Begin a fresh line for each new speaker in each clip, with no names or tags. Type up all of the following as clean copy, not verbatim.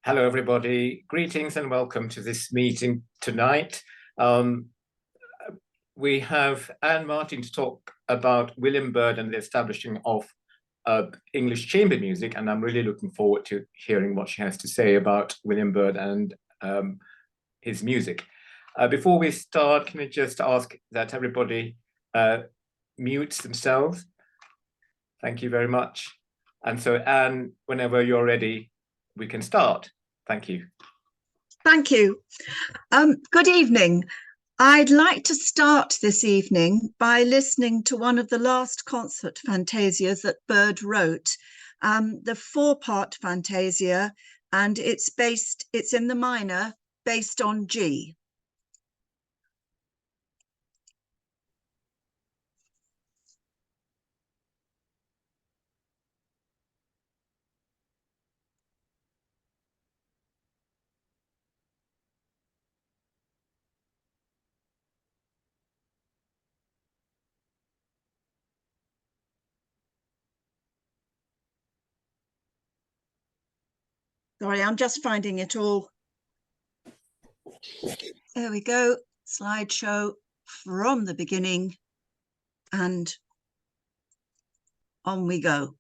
Hello, everybody. Greetings and welcome to this meeting tonight. We have Anne Martin to talk about William Byrd and the establishing of English chamber music, and I'm really looking forward to hearing what she has to say about William Byrd and his music. Before we start, can I just ask that everybody mutes themselves? Thank you very much. And so, Anne, whenever you're ready, we can start. Thank you.
Thank you. Good evening. I'd like to start this evening by listening to one of the last concert fantasias that Byrd wrote, the four-part fantasia, and it's in the minor, based on G. Sorry, I'm just finding it all. There we go, slideshow from the beginning, and on we go.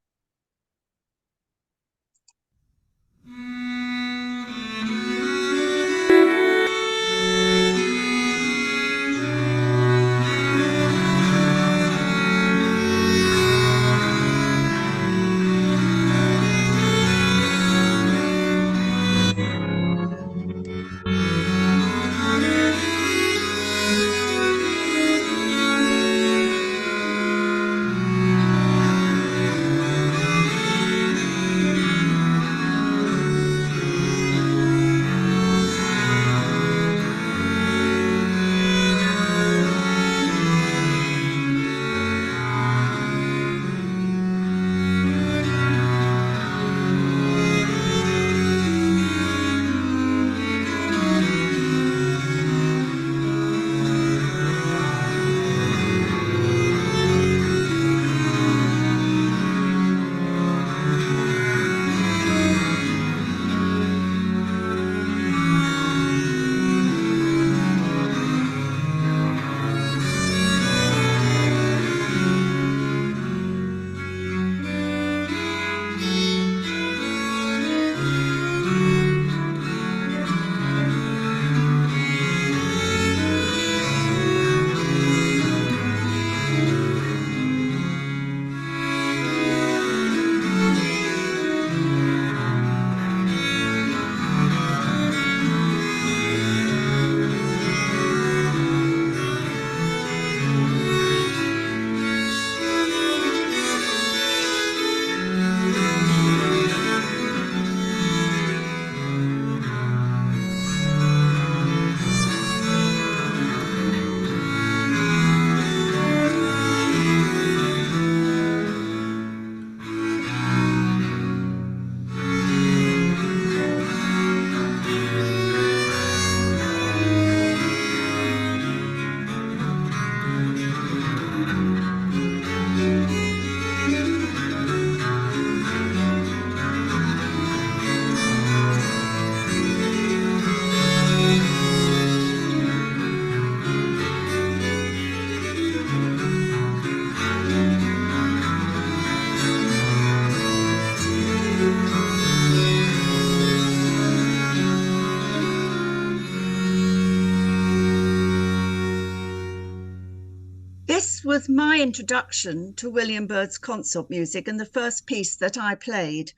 This was my introduction to William Byrd's consort music and the first piece that I played.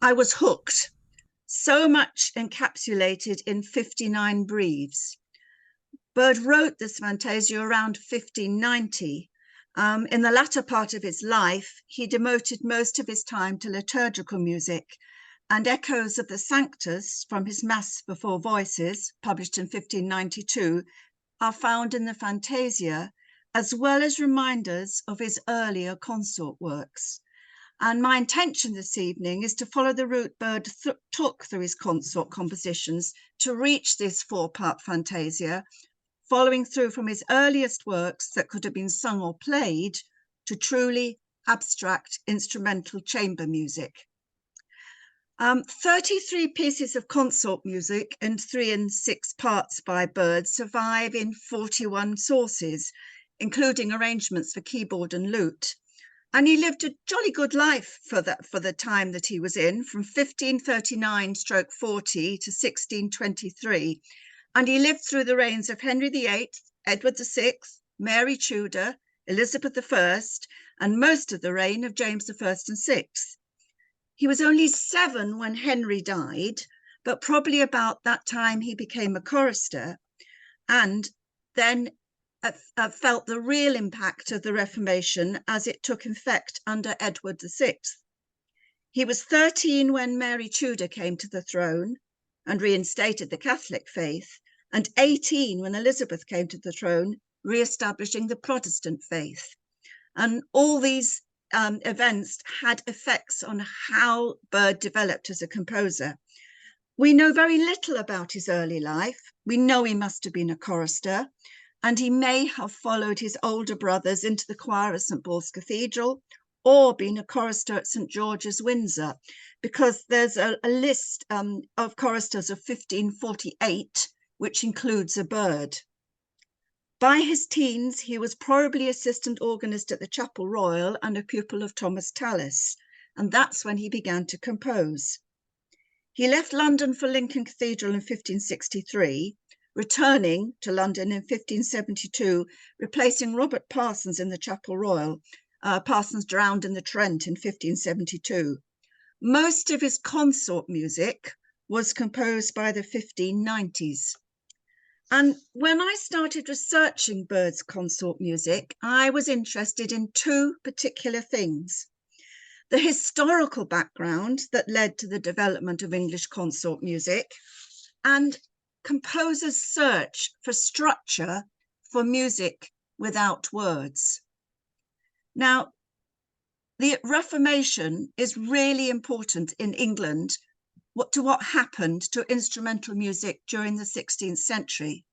I was hooked, so much encapsulated in 59 breathes. Byrd wrote this fantasia around 1590. In the latter part of his life, he devoted most of his time to liturgical music, and echoes of the Sanctus from his Mass Before Voices, published in 1592, are found in the fantasia, as well as reminders of his earlier consort works. And my intention this evening is to follow the route Byrd took through his consort compositions to reach this four-part fantasia, following through from his earliest works that could have been sung or played to truly abstract instrumental chamber music. 33 pieces of consort music and 3 and 6 parts by Byrd survive in 41 sources, including arrangements for keyboard and lute. And he lived a jolly good life for the time that he was in, from 1539/40 to 1623. And he lived through the reigns of Henry VIII, Edward VI, Mary Tudor, Elizabeth I, and most of the reign of James I and VI. He was only 7 when Henry died, but probably about that time he became a chorister, and then felt the real impact of the Reformation as it took effect under Edward VI. He was 13 when Mary Tudor came to the throne and reinstated the Catholic faith, and 18 when Elizabeth came to the throne, re-establishing the Protestant faith. And all these events had effects on how Byrd developed as a composer. We know very little about his early life. We know he must have been a chorister, and he may have followed his older brothers into the choir of St. Paul's Cathedral, or been a chorister at St. George's, Windsor, because there's a list of choristers of 1548, which includes a Byrd. By his teens, he was probably assistant organist at the Chapel Royal and a pupil of Thomas Tallis, and that's when he began to compose. He left London for Lincoln Cathedral in 1563, returning to London in 1572, replacing Robert Parsons in the Chapel Royal. Parsons drowned in the Trent in 1572. Most of his consort music was composed by the 1590s. And when I started researching Byrd's consort music, I was interested in 2 particular things: the historical background that led to the development of English consort music, and composers' search for structure for music without words. Now, the Reformation is really important in England to what happened to instrumental music during the 16th century.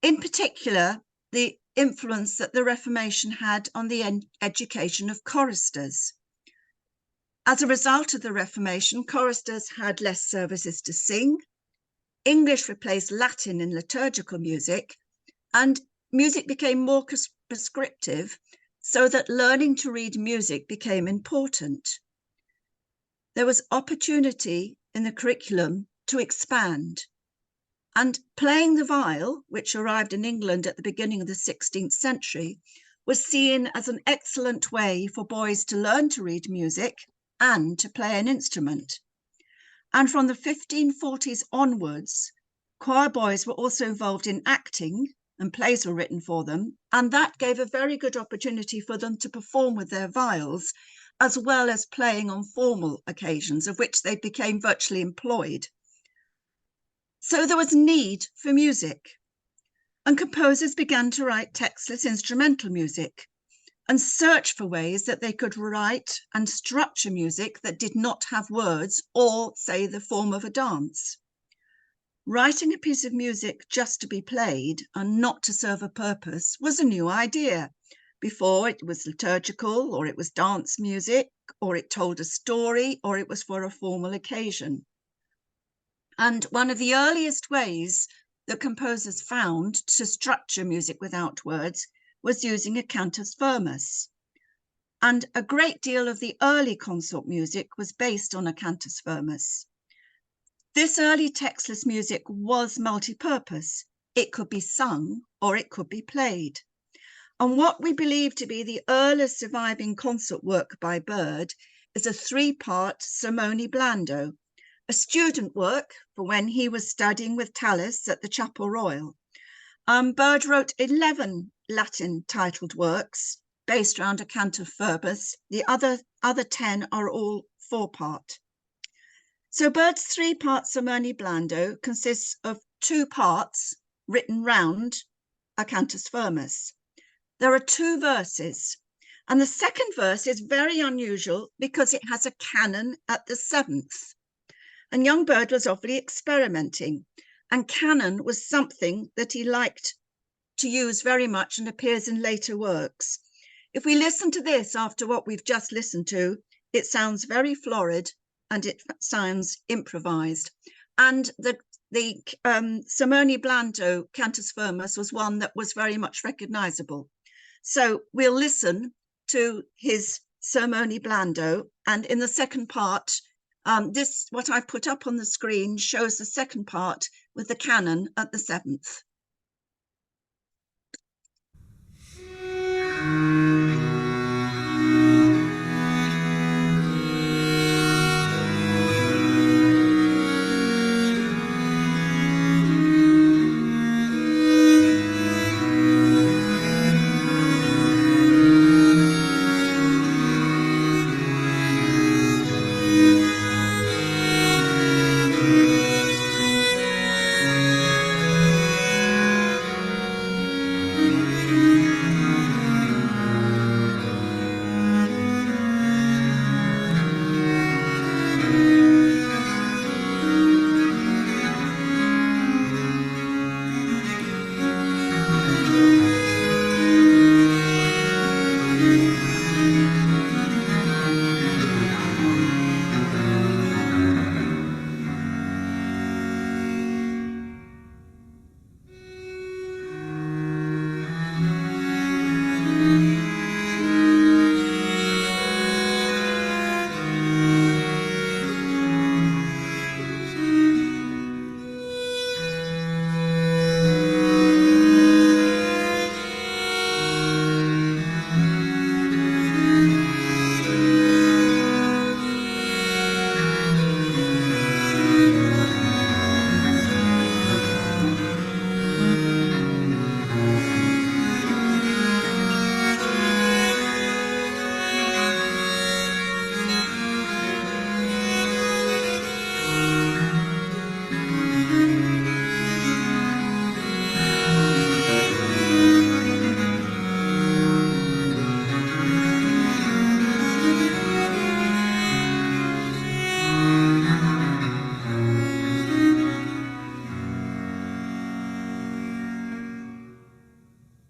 In particular, the influence that the Reformation had on the education of choristers. As a result of the Reformation, choristers had less services to sing, English replaced Latin in liturgical music, and music became more prescriptive, so that learning to read music became important. There was opportunity in the curriculum to expand, and playing the viol, which arrived in England at the beginning of the 16th century, was seen as an excellent way for boys to learn to read music and to play an instrument. And from the 1540s onwards, choir boys were also involved in acting, and plays were written for them, and that gave a very good opportunity for them to perform with their viols, as well as playing on formal occasions, of which they became virtually employed. So there was need for music, and composers began to write textless instrumental music and search for ways that they could write and structure music that did not have words or, say, the form of a dance. Writing a piece of music just to be played and not to serve a purpose was a new idea. Before, it was liturgical, or it was dance music, or it told a story, or it was for a formal occasion. And one of the earliest ways that composers found to structure music without words was using a cantus firmus. And a great deal of the early consort music was based on a cantus firmus. This early textless music was multi-purpose. It could be sung or it could be played. And what we believe to be the earliest surviving consort work by Byrd is a 3-part Simone Blando, a student work for when he was studying with Tallis at the Chapel Royal. Byrd wrote 11 Latin titled works based around a cantus firmus. The other 10 are all 4-part. So Byrd's 3-part Simone Blando consists of 2 parts written round a cantus firmus. There are 2 verses, and the second verse is very unusual because it has a canon at the 7th. And young Byrd was obviously experimenting, and canon was something that he liked to use very much and appears in later works. If we listen to this after what we've just listened to, it sounds very florid and it sounds improvised. And the Sermone Blando Cantus Firmus was one that was very much recognizable. So we'll listen to his Sermone Blando, and in the second part, what I've put up on the screen shows the second part with the canon at the seventh.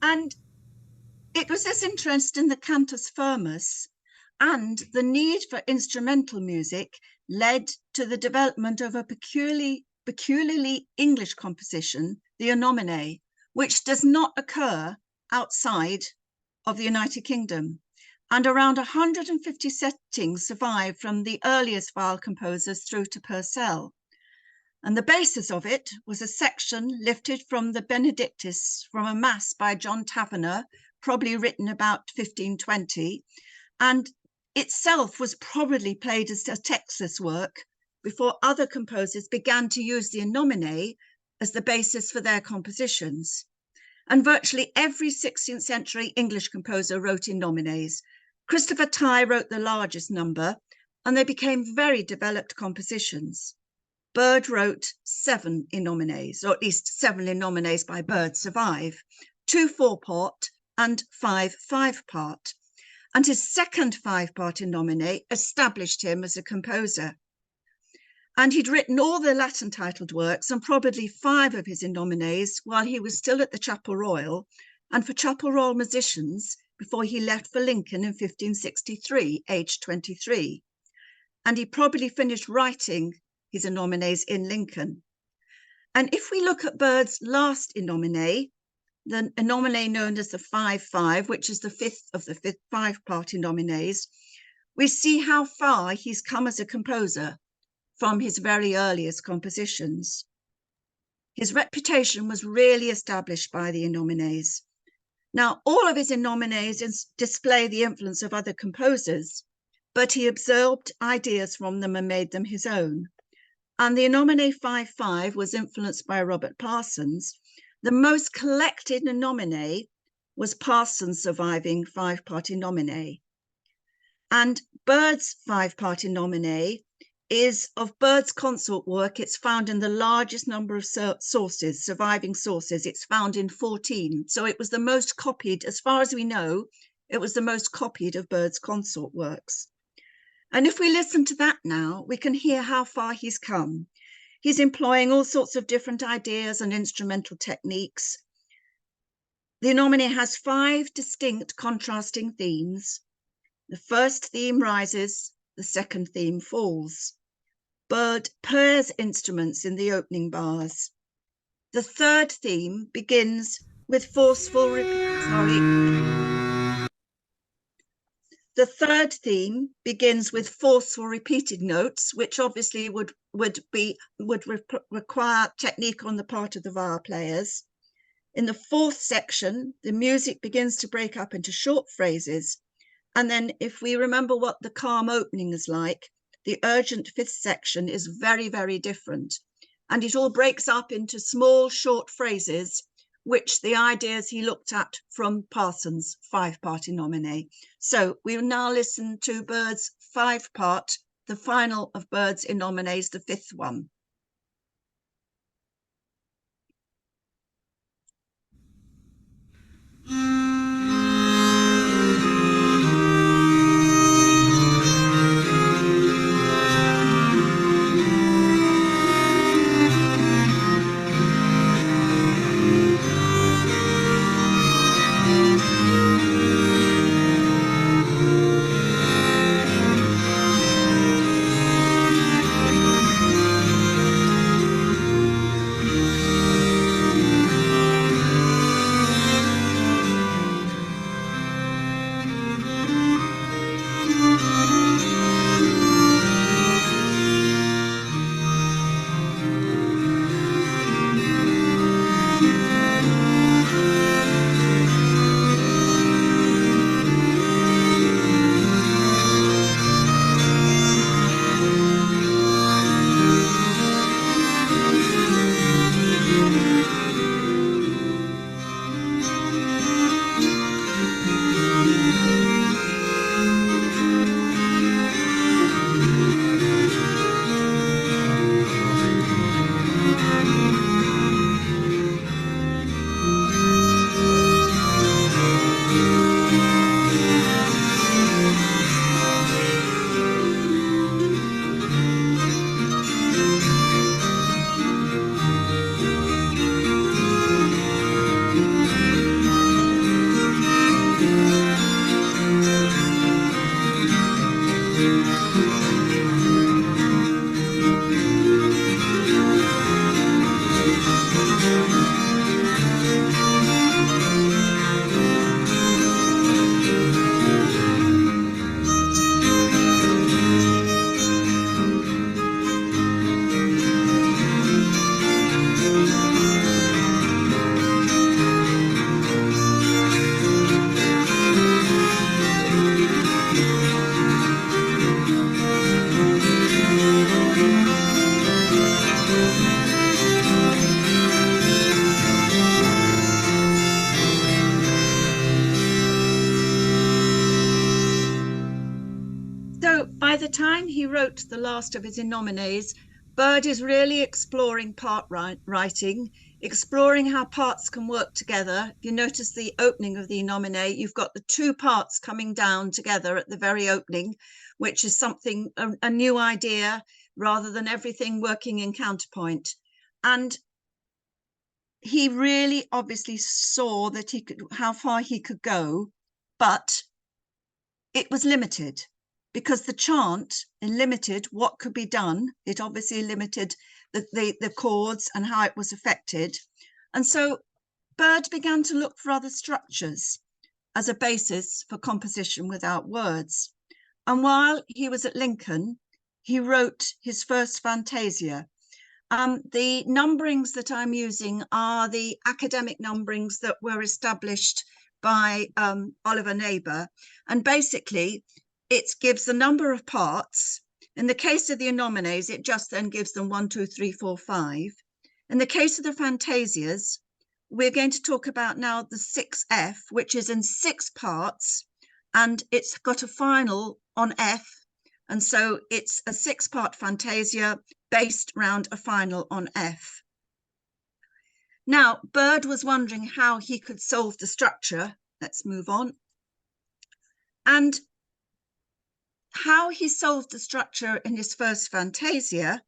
And it was this interest in the Cantus Firmus and the need for instrumental music led to the development of a peculiarly English composition, the Innomine, which does not occur outside of the United Kingdom. And around 150 settings survive from the earliest viol composers through to Purcell. And the basis of it was a section lifted from the Benedictus from a mass by John Taverner, probably written about 1520, and itself was probably played as a Texas work before other composers began to use the Innomine as the basis for their compositions. And virtually every 16th century English composer wrote Innomines. Christopher Tye wrote the largest number, and they became very developed compositions. Byrd wrote 7 Innomines, or at least 7 Innomines by Byrd survive, 2 4-part and 5 5-part. And his second 5-part Innomine established him as a composer. And he'd written all the Latin titled works and probably 5 of his Innomines while he was still at the Chapel Royal and for Chapel Royal musicians before he left for Lincoln in 1563, aged 23. And he probably finished writing his Innomines in Lincoln. And if we look at Byrd's last Innomine, the Innomine known as the 5-5, which is the 5th of the 5-part Innomines, we see how far he's come as a composer from his very earliest compositions. His reputation was really established by the Innomines. Now, all of his Innomines display the influence of other composers, but he absorbed ideas from them and made them his own. And the Innomine 5-5 was influenced by Robert Parsons. The most collected Innomine was Parsons' surviving 5-part Innomine. And Byrd's 5-part Innomine is of Byrd's consort work. It's found in the largest number of sources, surviving sources. It's found in 14. So it was the most copied, as far as we know, it was the most copied of Byrd's consort works. And if we listen to that now, we can hear how far he's come. He's employing all sorts of different ideas and instrumental techniques. The Innomine has 5 distinct contrasting themes. The first theme rises, the second theme falls. Byrd pairs instruments in the opening bars. The third theme begins with forceful repeated notes, which obviously would require technique on the part of the viol players. In the fourth section, the music begins to break up into short phrases. And then if we remember what the calm opening is like, the urgent fifth section is very, very different. And it all breaks up into small, short phrases, which the ideas he looked at from Parsons' 5-part Innomine. So we will now listen to Byrd's 5-part, the final of Byrd's Innomines, the 5th one. By the time he wrote the last of his Innomines, Byrd is really exploring part writing, exploring how parts can work together. You notice the opening of the Innomine, you've got the 2 parts coming down together at the very opening, which is something, a new idea, rather than everything working in counterpoint. And he really obviously saw that how far he could go, but it was limited, because the chant limited what could be done. It obviously limited the chords and how it was affected. And so Byrd began to look for other structures as a basis for composition without words. And while he was at Lincoln, he wrote his first Fantasia. The numberings that I'm using are the academic numberings that were established by Oliver Neighbour. And basically, it gives the number of parts. In the case of the Innomines, it just then gives them 1, 2, 3, 4, 5. In the case of the Fantasias, we're going to talk about now the 6F, which is in 6 parts, and it's got a final on F. And so it's a 6-part Fantasia based around a final on F. Now, Byrd was wondering how he could solve the structure. Let's move on. And how he solved the structure in his first Fantasia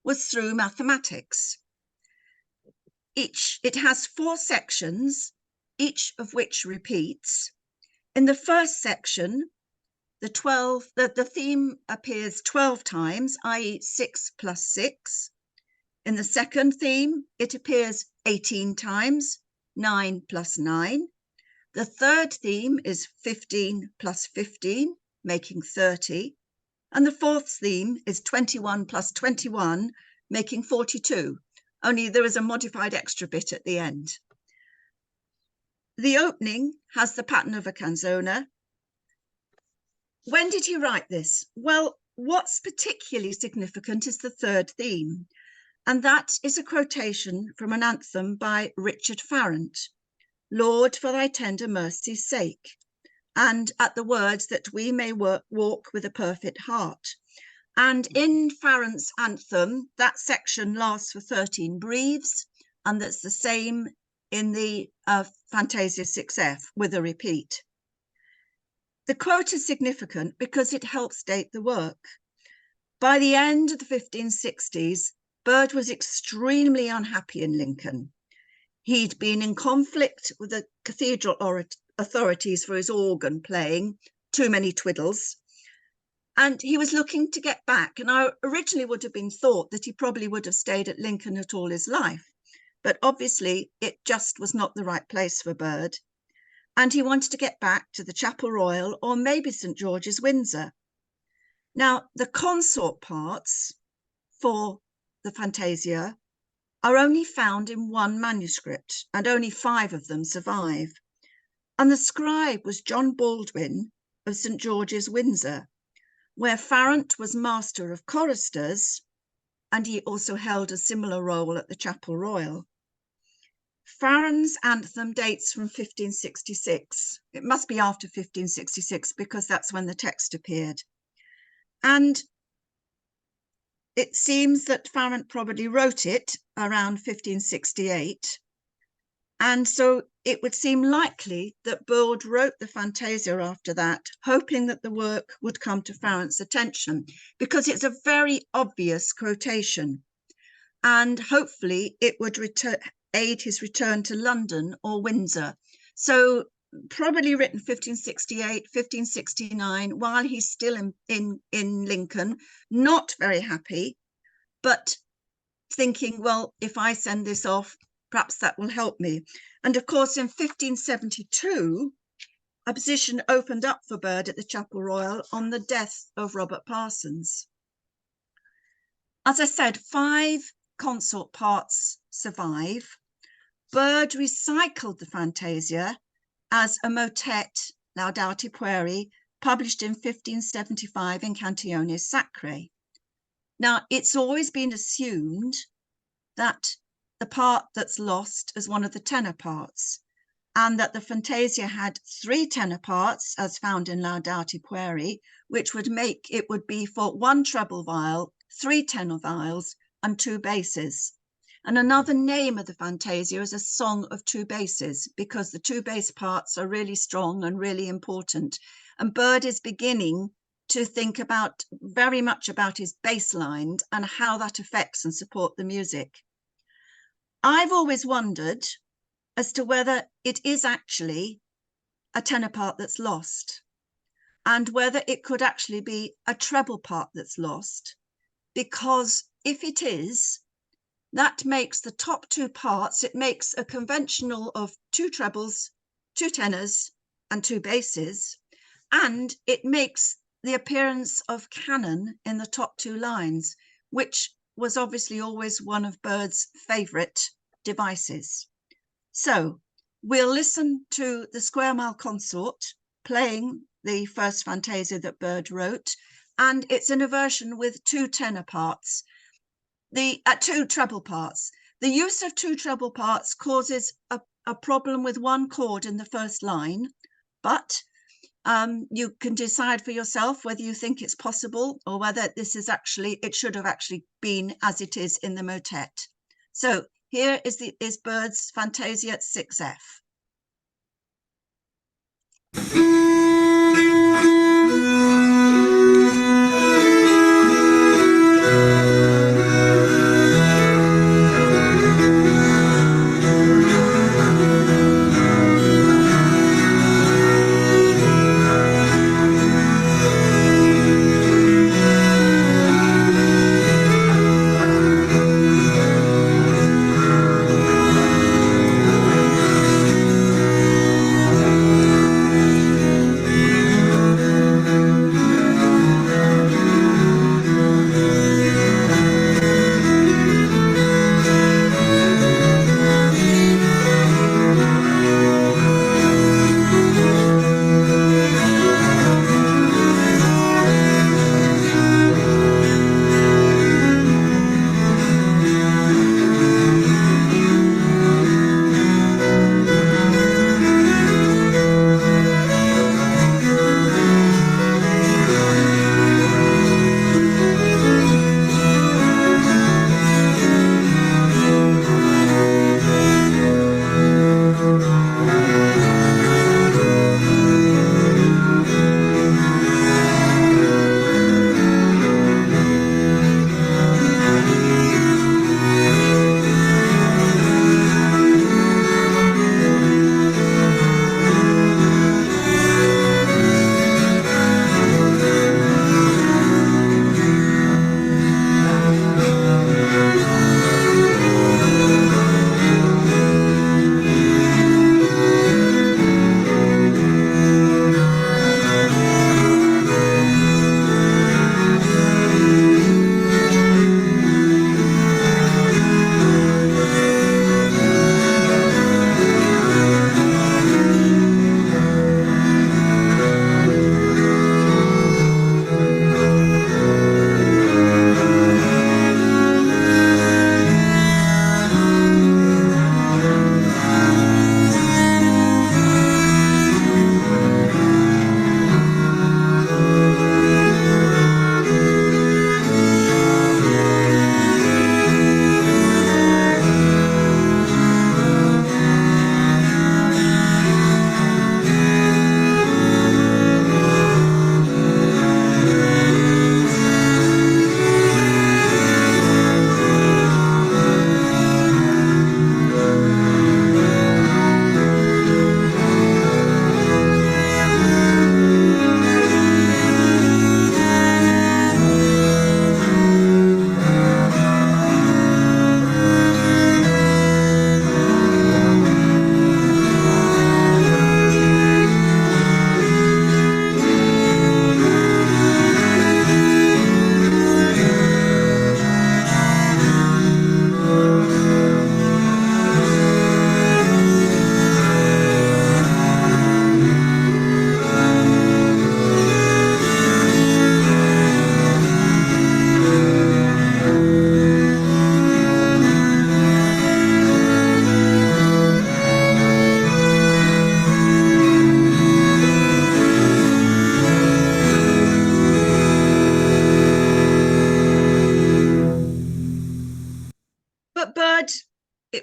was through mathematics. It has 4 sections, each of which repeats. In the first section, the theme appears 12 times, i.e. 6 plus 6. In the second theme, it appears 18 times, 9 plus 9. The third theme is 15 plus 15, making 30. And the fourth theme is 21 plus 21, making 42. Only there is a modified extra bit at the end. The opening has the pattern of a canzona. When did he write this? Well, what's particularly significant is the third theme, and that is a quotation from an anthem by Richard Farrant, Lord, for thy tender mercy's sake, and at the words that we may walk with a perfect heart. And in Farrant's anthem, that section lasts for 13 breathes, and that's the same in the Fantasia 6F with a repeat. The quote is significant because it helps date the work. By the end of the 1560s, Byrd was extremely unhappy in Lincoln. He'd been in conflict with the cathedral authorities for his organ playing, too many twiddles, and he was looking to get back. And I originally would have been thought that he probably would have stayed at Lincoln at all his life, but obviously it just was not the right place for Byrd. And he wanted to get back to the Chapel Royal or maybe St. George's, Windsor. Now, the consort parts for the Fantasia are only found in one manuscript, and only 5 of them survive. And the scribe was John Baldwin of St. George's, Windsor, where Farrant was master of choristers, and he also held a similar role at the Chapel Royal. Farrant's anthem dates from 1566. It must be after 1566 because that's when the text appeared. And it seems that Farrant probably wrote it around 1568. And so it would seem likely that Byrd wrote the Fantasia after that, hoping that the work would come to Farrant's attention, because it's a very obvious quotation. And hopefully it would aid his return to London or Windsor. So probably written 1568, 1569, while he's still in Lincoln, not very happy, but thinking, well, if I send this off, perhaps that will help me. And of course, in 1572, a position opened up for Byrd at the Chapel Royal on the death of Robert Parsons. As I said, 5 consort parts survive. Byrd recycled the Fantasia as a motet, Laudate Pueri, published in 1575 in Cantiones Sacrae. Now, it's always been assumed that the part that's lost is one of the tenor parts, and that the Fantasia had 3 tenor parts, as found in Laudate Pueri, which would make it would be for 1 treble viol, 3 tenor viols, and 2 basses. And another name of the Fantasia is a song of 2 basses, because the 2 bass parts are really strong and really important. And Byrd is beginning to think very much about his bass line and how that affects and supports the music. I've always wondered as to whether it is actually a tenor part that's lost, and whether it could actually be a treble part that's lost, because if it is, that makes the top 2 parts, it makes a conventional of 2 trebles, 2 tenors, and 2 basses, and it makes the appearance of canon in the top 2 lines, which was obviously always one of Byrd's favourite devices. So we'll listen to the Square Mile Consort playing the first Fantasia that Byrd wrote, and it's in a version with 2 tenor parts. 2 treble parts. The use of 2 treble parts causes a problem with 1 chord in the first line, but you can decide for yourself whether you think it's possible or whether this is actually, it should have actually been as it is in the motet. So here is Byrd's Fantasia 6F.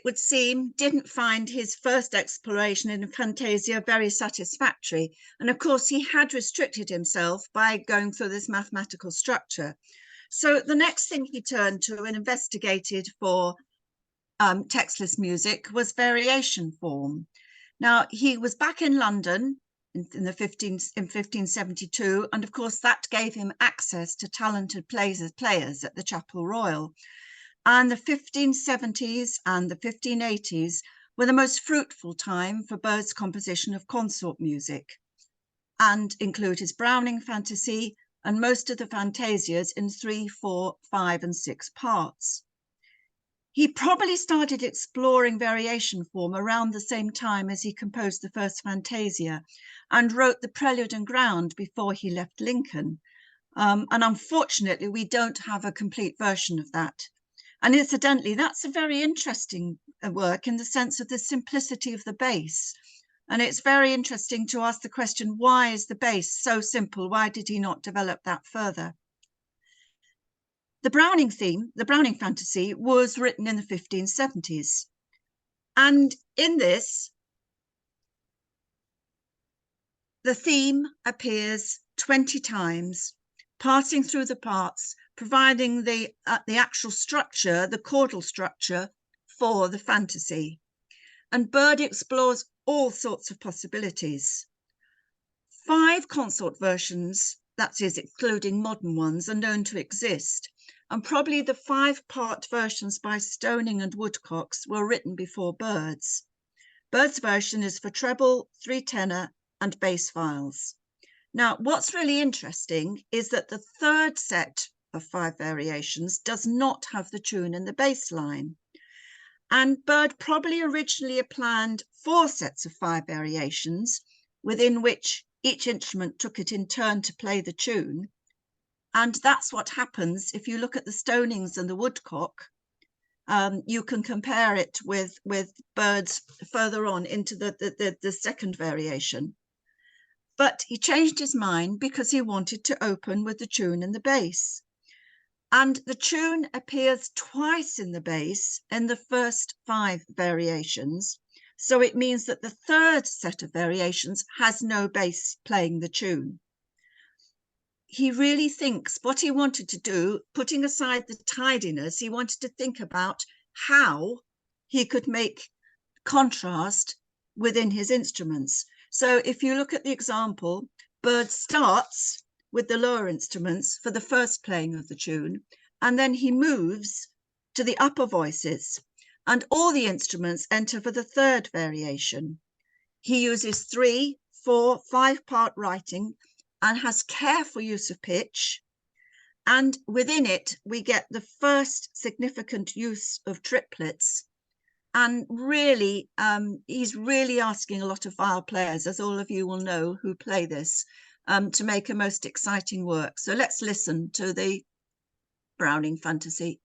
it would seem, didn't find his first exploration in Fantasia very satisfactory. And of course, he had restricted himself by going through this mathematical structure. So the next thing he turned to and investigated for textless music was variation form. Now, he was back in London in 1572, and of course that gave him access to talented players at the Chapel Royal. And the 1570s and the 1580s were the most fruitful time for Byrd's composition of consort music, and include his Browning fantasy and most of the fantasias in 3, 4, 5, and 6 parts. He probably started exploring variation form around the same time as he composed the first Fantasia and wrote the Prelude and Ground before he left Lincoln. And unfortunately, we don't have a complete version of that. And incidentally, that's a very interesting work in the sense of the simplicity of the bass. And it's very interesting to ask the question, why is the bass so simple? Why did he not develop that further? The Browning theme, the Browning fantasy, was written in the 1570s. And in this, the theme appears 20 times, passing through the parts, providing the actual structure, the chordal structure for the fantasy. And Byrd explores all sorts of possibilities. 5 consort versions, that is, excluding modern ones, are known to exist. And probably the 5-part versions by Stoning and Woodcocks were written before Byrd's. Byrd's version is for treble, 3 tenor, and bass viols. Now, what's really interesting is that the 3rd set of 5 variations does not have the tune in the bass line. And Byrd probably originally planned 4 sets of 5 variations, within which each instrument took it in turn to play the tune. And that's what happens if you look at the Stonings and the Woodcock. You can compare it with Byrd's further on into the 2nd variation. But he changed his mind because he wanted to open with the tune in the bass. And the tune appears twice in the bass in the first 5 variations. So it means that the 3rd set of variations has no bass playing the tune. He really thinks what he wanted to do, putting aside the tidiness, he wanted to think about how he could make contrast within his instruments. So if you look at the example, Byrd starts with the lower instruments for the first playing of the tune, and then he moves to the upper voices, and all the instruments enter for the 3rd variation. He uses 3, 4, 5-part writing and has careful use of pitch. And within it, we get the first significant use of triplets. And really, he's really asking a lot of viol players, as all of you will know who play this, to make a most exciting work. So let's listen to the Browning fantasy.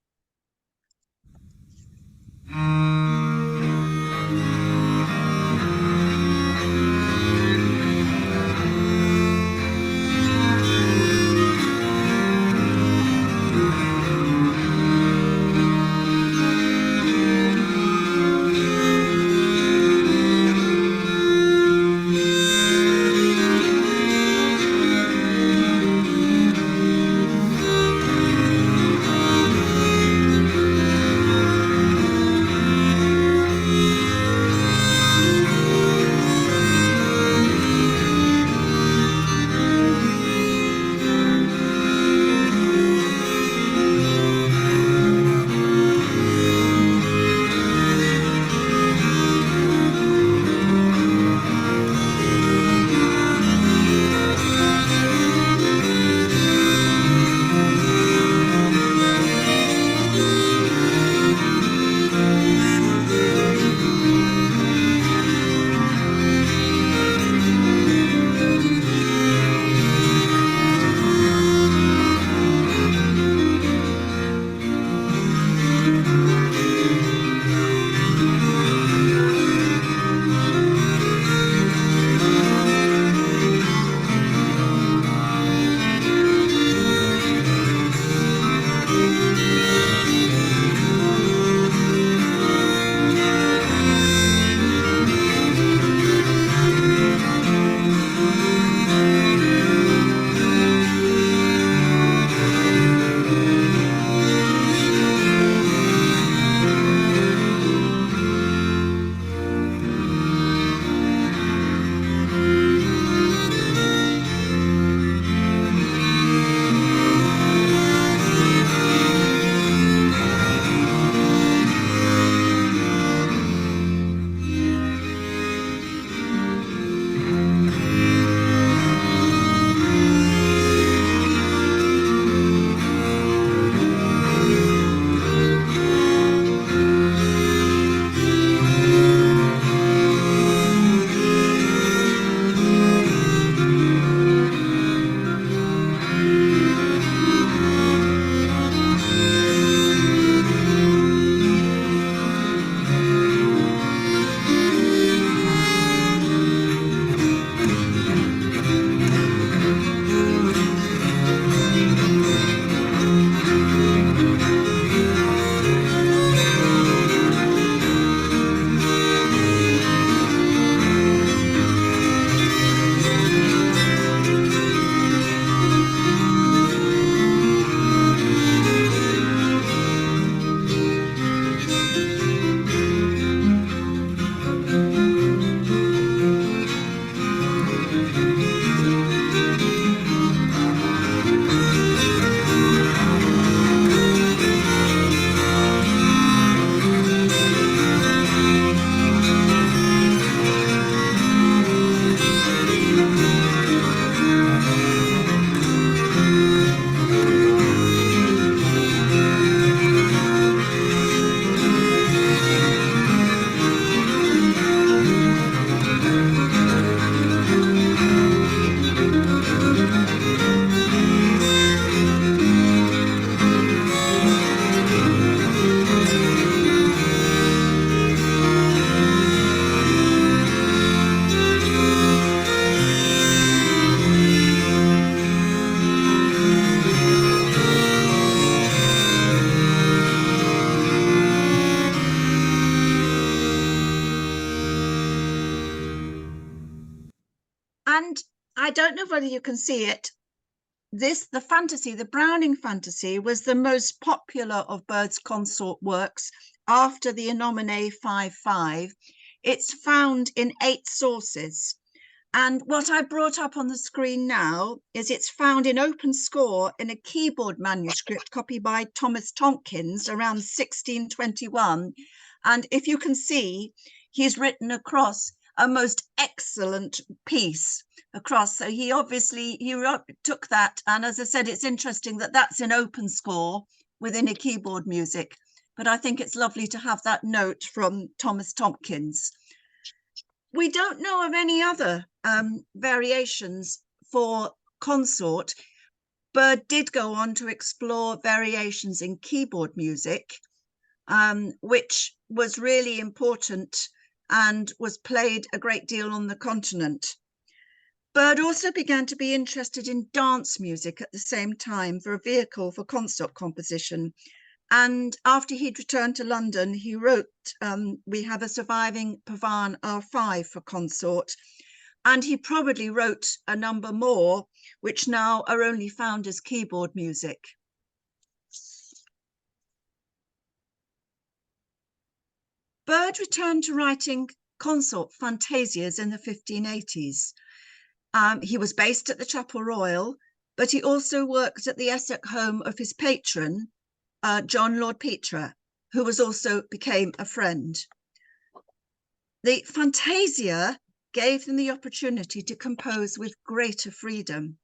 And I don't know whether you can see it. The Browning Fantasy, was the most popular of Byrd's consort works after the Inomine 5/5. It's found in 8 sources. And what I brought up on the screen now is it's found in open score in a keyboard manuscript copied by Thomas Tomkins around 1621. And if you can see, he's written across a most excellent piece across. So he took that. And as I said, it's interesting that that's in open score within a keyboard music. But I think it's lovely to have that note from Thomas Tomkins. We don't know of any other variations for consort. Byrd did go on to explore variations in keyboard music, which was really important and was played a great deal on the continent. Byrd also began to be interested in dance music at the same time for a vehicle for consort composition. And after he'd returned to London, he wrote, we have a surviving Pavan R5 for consort. And he probably wrote a number more, which now are only found as keyboard music. Byrd returned to writing consort fantasias in the 1580s. He was based at the Chapel Royal, but he also worked at the Essex home of his patron, John Lord Petre, who became a friend. The Fantasia gave them the opportunity to compose with greater freedom.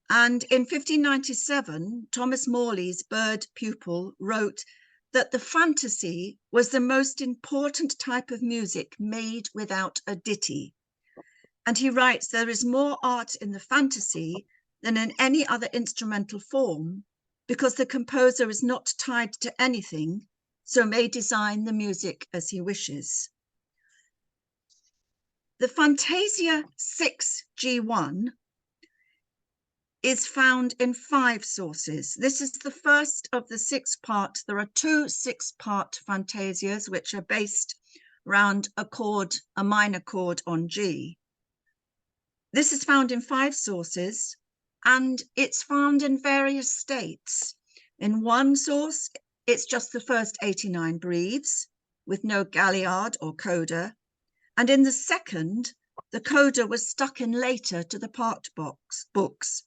And in 1597, Thomas Morley's Byrd pupil wrote that the fantasy was the most important type of music made without a ditty. And he writes, there is more art in the fantasy than in any other instrumental form, because the composer is not tied to anything, so may design the music as he wishes. The Fantasia 6G1 is found in 5 sources. This is the first of the 6-part. There are 2 6-part fantasias, which are based around a minor chord on G. This is found in 5 sources, and it's found in various states. In one source, it's just the first 89 breathes with no galliard or coda. And in the second, the coda was stuck in later to the part books.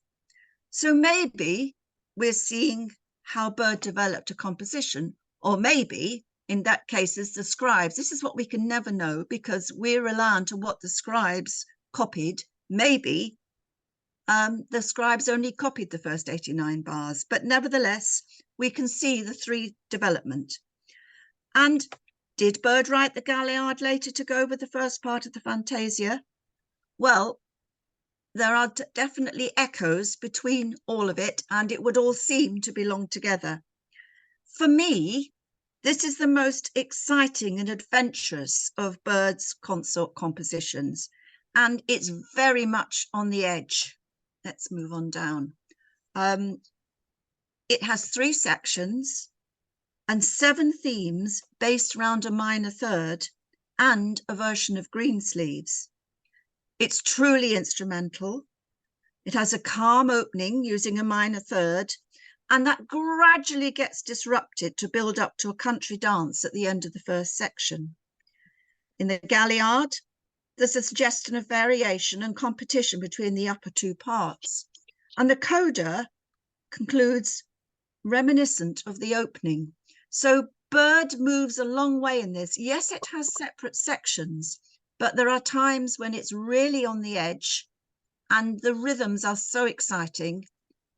So maybe we're seeing how Byrd developed a composition, or maybe in that case is the scribes. This is what we can never know, because we're relying on what the scribes copied. Maybe the scribes only copied the first 89 bars, but nevertheless, we can see the 3 development. And did Byrd write the galliard later to go with the first part of the Fantasia? Well, there are definitely echoes between all of it, and it would all seem to belong together. For me, this is the most exciting and adventurous of Byrd's consort compositions, and it's very much on the edge. Let's move on down. It has 3 sections and 7 themes based around a minor third and a version of Greensleeves. It's truly instrumental. It has a calm opening using a minor third, and that gradually gets disrupted to build up to a country dance at the end of the first section. In the galliard, there's a suggestion of variation and competition between the upper 2 parts. And the coda concludes reminiscent of the opening. So Byrd moves a long way in this. Yes, it has separate sections, but there are times when it's really on the edge and the rhythms are so exciting.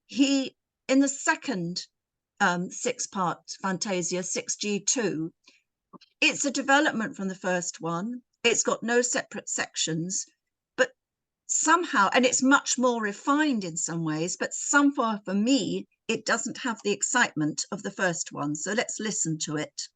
In the second 6-part Fantasia, 6G2, it's a development from the first one. It's got no separate sections, but somehow, and it's much more refined in some ways, but somehow for me, it doesn't have the excitement of the first one. So let's listen to it.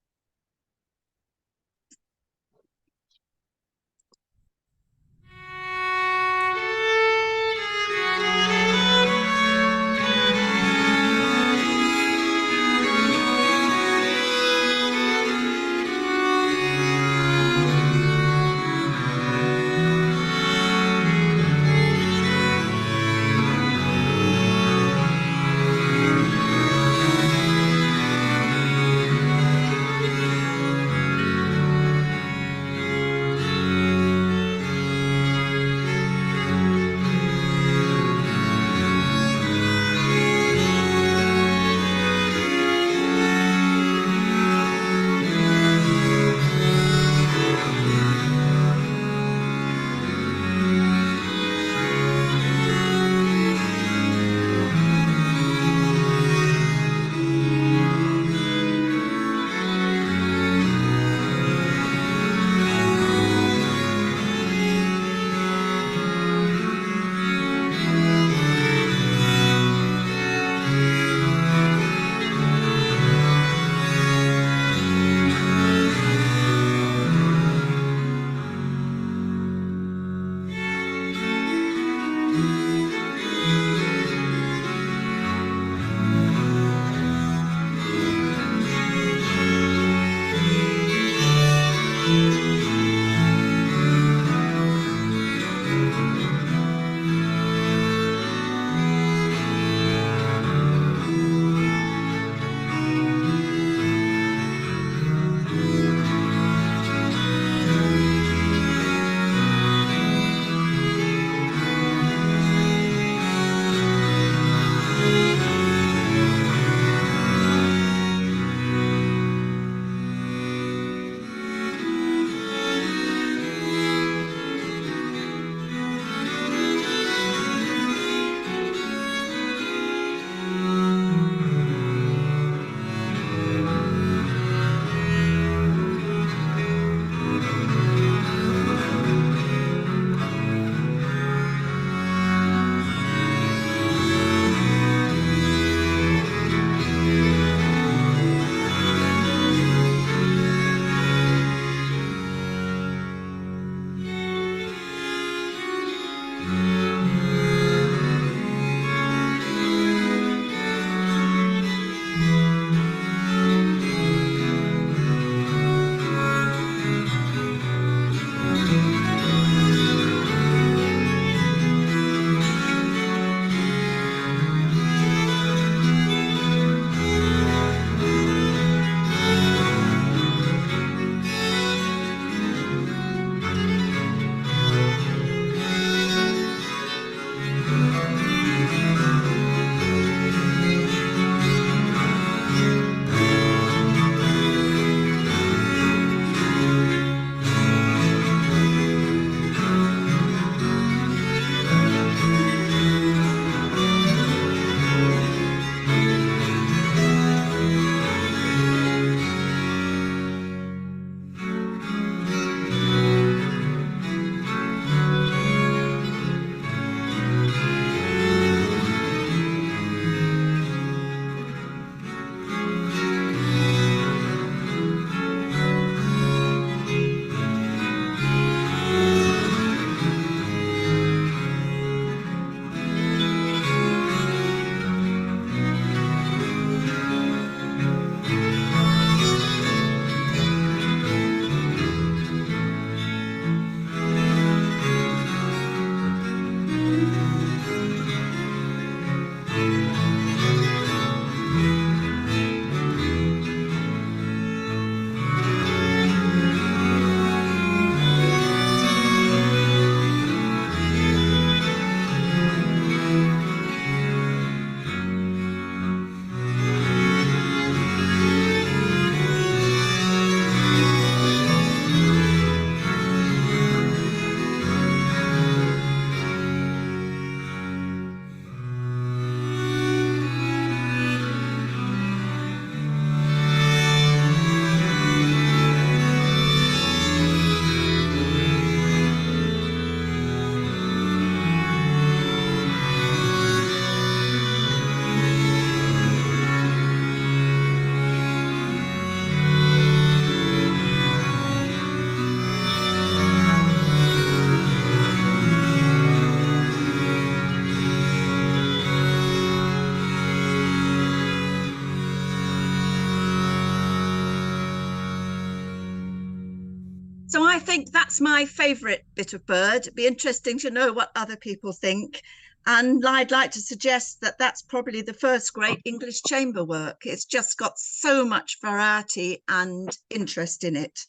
That's my favourite bit of Byrd. It'd be interesting to know what other people think. And I'd like to suggest that that's probably the first great English chamber work. It's just got so much variety and interest in it.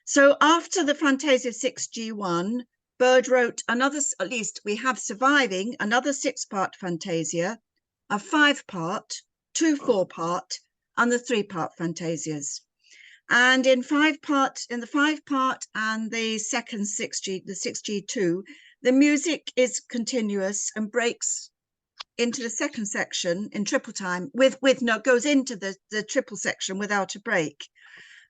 So after the Fantasia 6G1, Byrd wrote another, at least we have surviving, another 6-part Fantasia, a 5-part, 2 4-part, and the 3-part Fantasias. And in the 5-part and the second 6G, the 6G2, the music is continuous and breaks into the second section in triple time goes into the triple section without a break.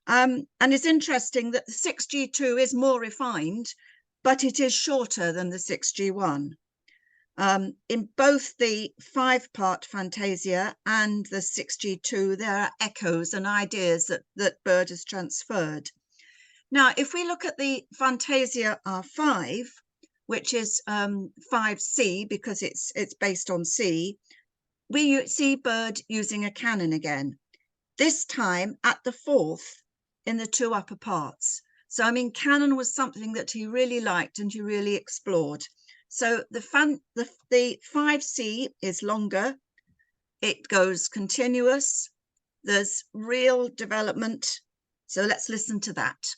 And it's interesting that the 6G2 is more refined, but it is shorter than the 6G1. In both the 5-part Fantasia and the 6G2, there are echoes and ideas that Byrd has transferred. Now, if we look at the Fantasia R5, which is 5C because it's based on C, we see Byrd using a canon again, this time at the 4th in the 2 upper parts. So, I mean, canon was something that he really liked and he really explored. So the 5C is longer, it goes continuous, there's real development. So let's listen to that.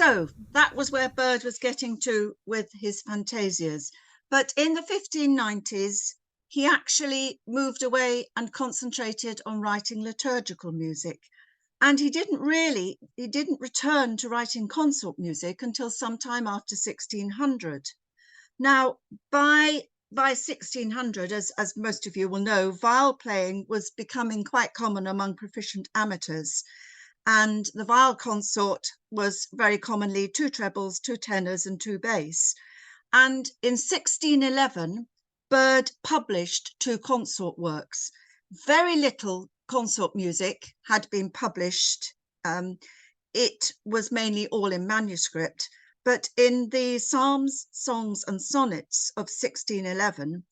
So that was where Byrd was getting to with his fantasias. But in the 1590s, he actually moved away and concentrated on writing liturgical music. And he didn't return to writing consort music until sometime after 1600. Now, by 1600, as most of you will know, viol playing was becoming quite common among proficient amateurs. And the viol consort was very commonly 2 trebles, 2 tenors, and 2 bass. And in 1611, Byrd published 2 consort works. Very little consort music had been published. It was mainly all in manuscript, but in the Psalms, Songs, and Sonnets of 1611,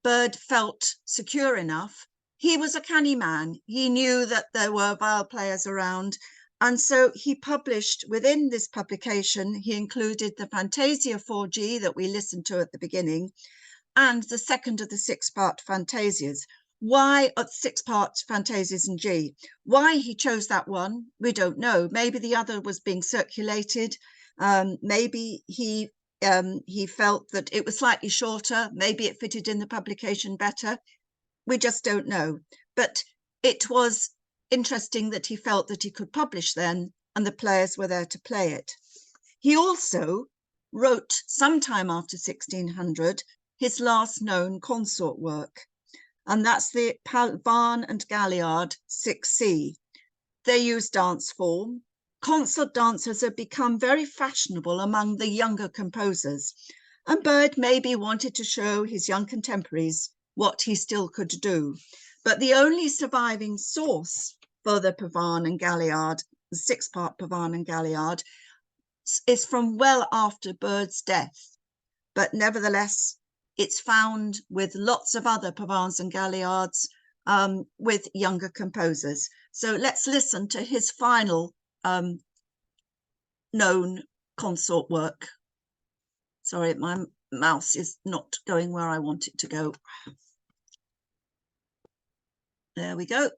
Byrd felt secure enough. He was a canny man. He knew that there were viol players around. And so he published, within this publication, he included the Fantasia 4G that we listened to at the beginning, and the second of the 6-part fantasias. Why 6-part fantasias in G? Why he chose that one, we don't know. Maybe the other was being circulated. Maybe he felt that it was slightly shorter. Maybe it fitted in the publication better. We just don't know. But it was interesting that he felt that he could publish then, and the players were there to play it. He also wrote, sometime after 1600, his last known consort work, and that's the Pavane and Galliard 6C. They use dance form. Consort dances have become very fashionable among the younger composers, and Byrd maybe wanted to show his young contemporaries what he still could do. But the only surviving source for the Pavane and Galliard, the 6-part Pavane and Galliard, is from well after Byrd's death. But nevertheless, it's found with lots of other Pavanes and Galliards with younger composers. So let's listen to his final known consort work. Sorry, my mouse is not going where I want it to go. There we go.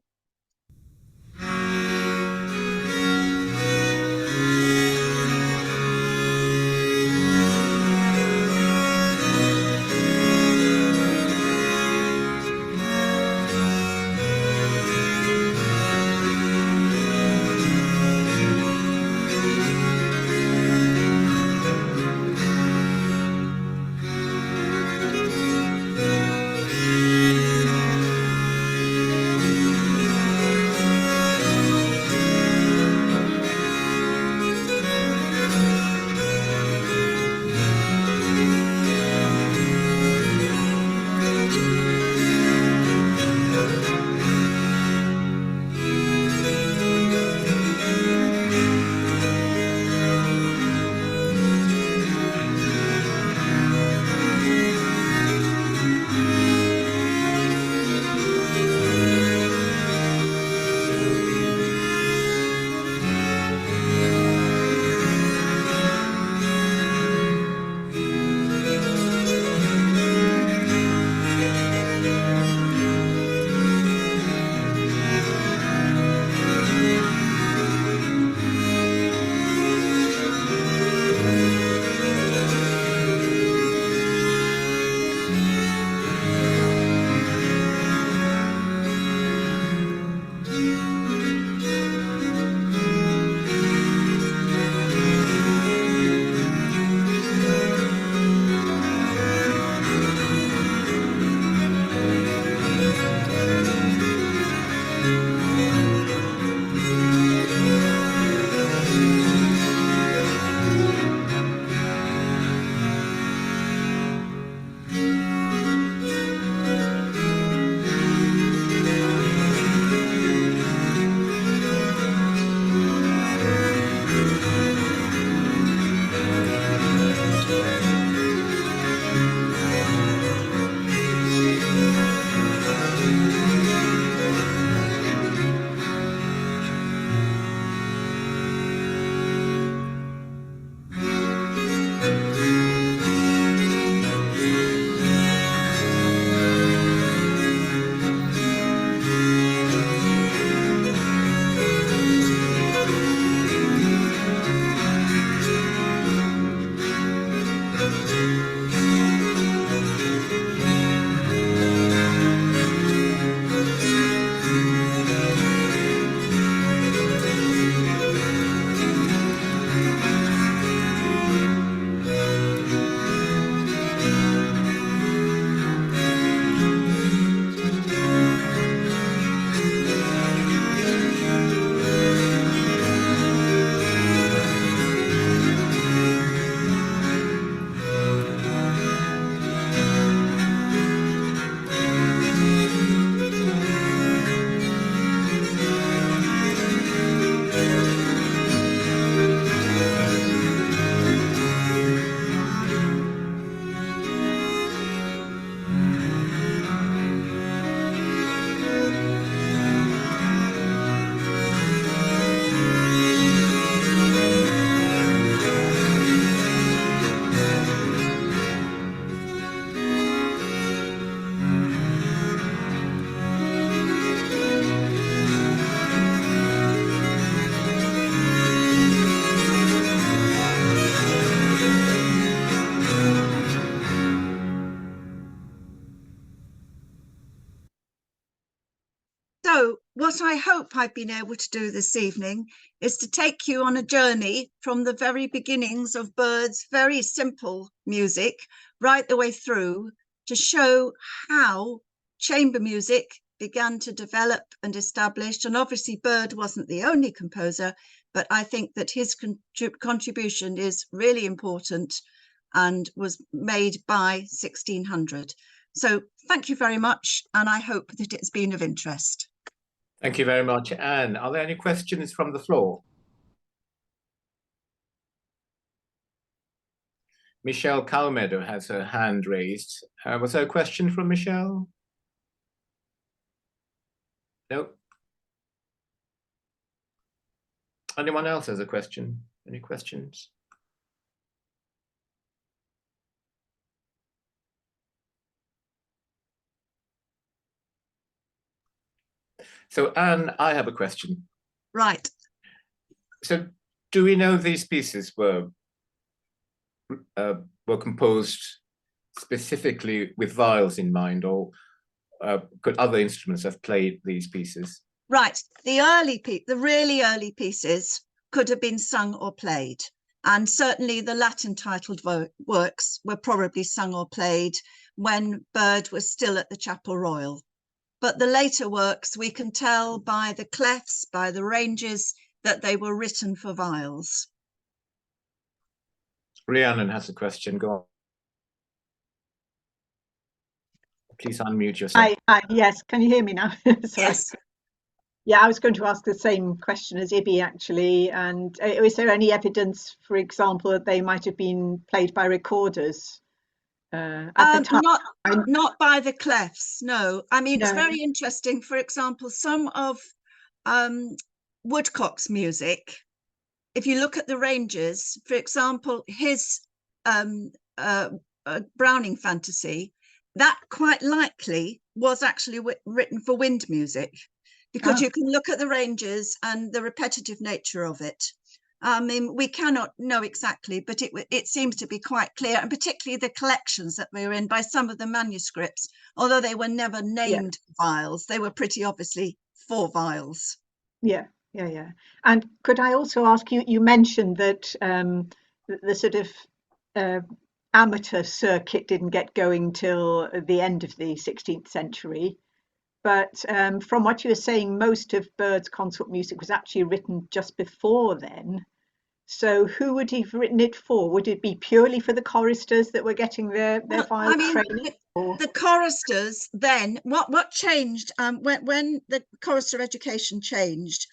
what I hope I've been able to do this evening is to take you on a journey from the very beginnings of Byrd's very simple music right the way through, to show how chamber music began to develop and establish. And obviously Byrd wasn't the only composer, but I think that his contribution is really important and was made by 1600. So thank you very much, and I hope that it's been of interest.
Thank you very much. Anne, are there any questions from the floor? Michelle Calmedo has her hand raised. Was there a question from Michelle? No. Anyone else has a question? Any questions? So Anne, I have a question.
Right.
So do we know these pieces were composed specifically with viols in mind, or could other instruments have played these pieces?
Right. The really early pieces could have been sung or played. And certainly the Latin titled works were probably sung or played when Byrd was still at the Chapel Royal. But the later works, we can tell by the clefs, by the ranges, that they were written for viols.
Rhiannon has a question. Go on. Please unmute yourself.
Hi, yes, can you hear me now? Sorry.
Yes.
Yeah, I was going to ask the same question as Ibby, actually. And is there any evidence, for example, that they might have been played by recorders at the time?
Not by the clefs, no. I mean,
No.
It's very interesting. For example, some of Woodcock's music, if you look at the ranges, for example, his Browning fantasy, that quite likely was actually written for wind music, because you can look at the ranges and the repetitive nature of it. I mean, we cannot know exactly, but it seems to be quite clear, and particularly the collections that we were in by some of the manuscripts, although they were never named viols, they were pretty obviously for viols.
Yeah. And could I also ask you, you mentioned that the sort of amateur circuit didn't get going till the end of the 16th century. But from what you were saying, most of Byrd's consort music was actually written just before then. So who would he have written it for? Would it be purely for the choristers that were getting their viol training?
The choristers then, what changed when the chorister education changed,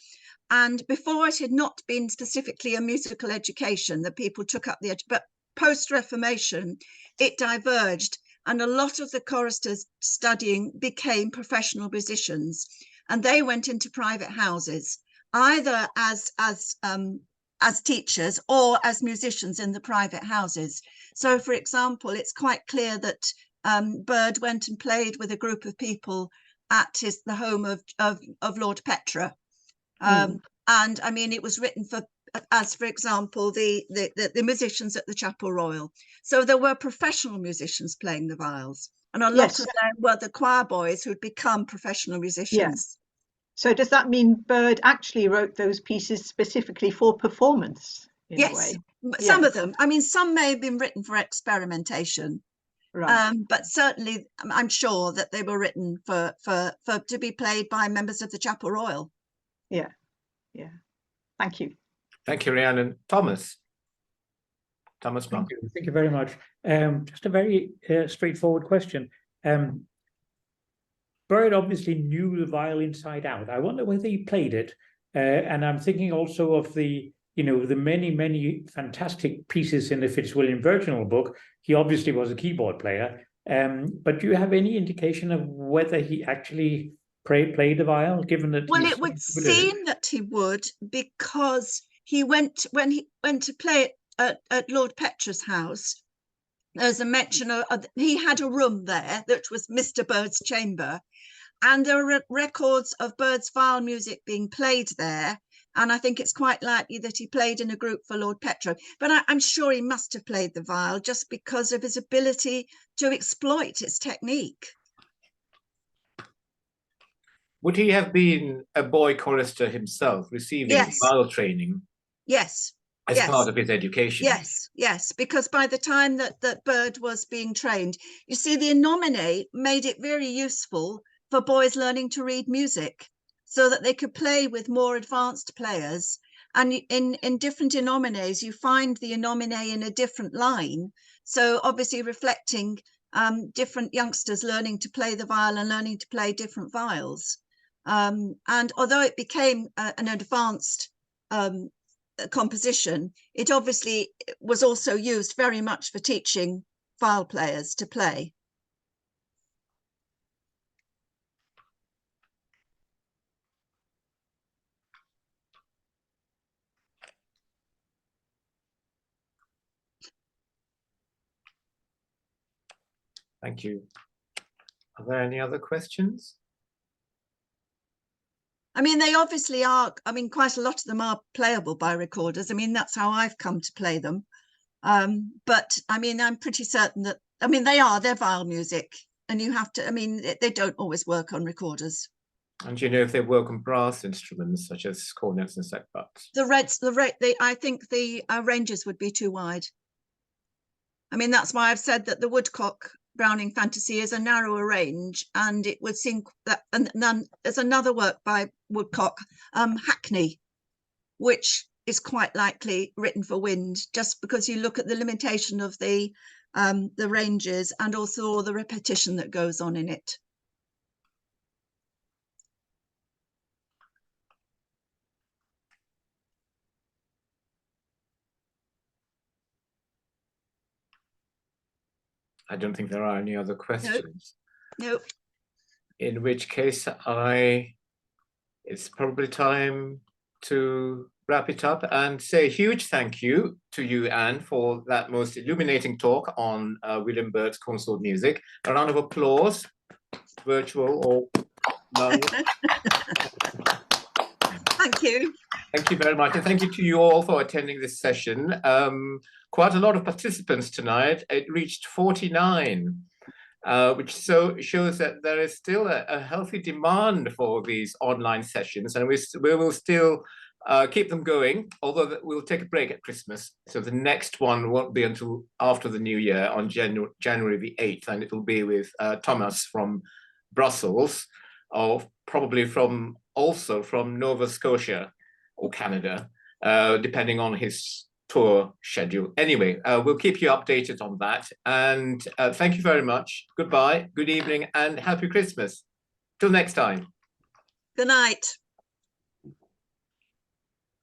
and before it had not been specifically a musical education that people took up but post-Reformation, it diverged. And a lot of the choristers studying became professional musicians, and they went into private houses, either as teachers or as musicians in the private houses. So, for example, it's quite clear that Byrd went and played with a group of people at the home of Lord Petre. And I mean, it was written for example, the musicians at the Chapel Royal. So there were professional musicians playing the viols, and a lot of them were the choir boys who'd become professional musicians.
Yes. So does that mean Byrd actually wrote those pieces specifically for performance in a way?
Some of them. I mean, some may have been written for experimentation. Right. But certainly I'm sure that they were written for to be played by members of the Chapel Royal.
Yeah. Thank you.
Thank you, Rhiannon. Thomas Mark.
Thank you very much. Just a very straightforward question. Byrd obviously knew the viol inside out. I wonder whether he played it. And I'm thinking also of the many fantastic pieces in the Fitzwilliam Virginal book. He obviously was a keyboard player. But do you have any indication of whether he actually played the viol, given that?
Well, it would seem that he would, because when he went to play at Lord Petre's house. There's a mention of he had a room there that was Mr. Byrd's chamber, and there are records of Byrd's viol music being played there. And I think it's quite likely that he played in a group for Lord Petre. But I'm sure he must have played the viol just because of his ability to exploit its technique.
Would he have been a boy chorister himself, receiving
Yes.
viol training
Yes.
as
Yes.
part of his education?
Yes, yes, because by the time that Byrd was being trained, you see, the Innomine made it very useful for boys learning to read music so that they could play with more advanced players. And in different Innomines, you find the Innomine in a different line. So obviously reflecting different youngsters learning to play the viol and learning to play different viols. And although it became an advanced composition, it obviously was also used very much for teaching viol players to play.
Thank you. Are there any other questions?
I mean, they obviously are. I mean, quite a lot of them are playable by recorders. I mean, that's how I've come to play them. But I mean, I'm pretty certain that, I mean, they're viol music, and you have to, I mean, they don't always work on recorders.
And do you know if they work on brass instruments such as cornets and sackbuts?
I think the ranges would be too wide. I mean, that's why I've said that the woodcock Browning fantasy is a narrower range, and it would seem that, and then there's another work by Woodcock, Hackney, which is quite likely written for wind, just because you look at the limitation of the ranges and also all the repetition that goes on in it.
I don't think there are any other questions.
Nope.
In which case, it's probably time to wrap it up and say a huge thank you to you, Anne, for that most illuminating talk on William Byrd's consort music. A round of applause, virtual or none.
Thank you.
Thank you very much. And thank you to you all for attending this session. Quite a lot of participants tonight. It reached 49, which shows that there is still a healthy demand for these online sessions, and we will still keep them going, although we'll take a break at Christmas. So the next one won't be until after the new year on January the 8th, and it will be with Thomas from Brussels, or probably also from Nova Scotia or Canada, depending on his tour schedule. Anyway, we'll keep you updated on that. And thank you very much. Goodbye, good evening, and happy Christmas. Till next time.
Good night.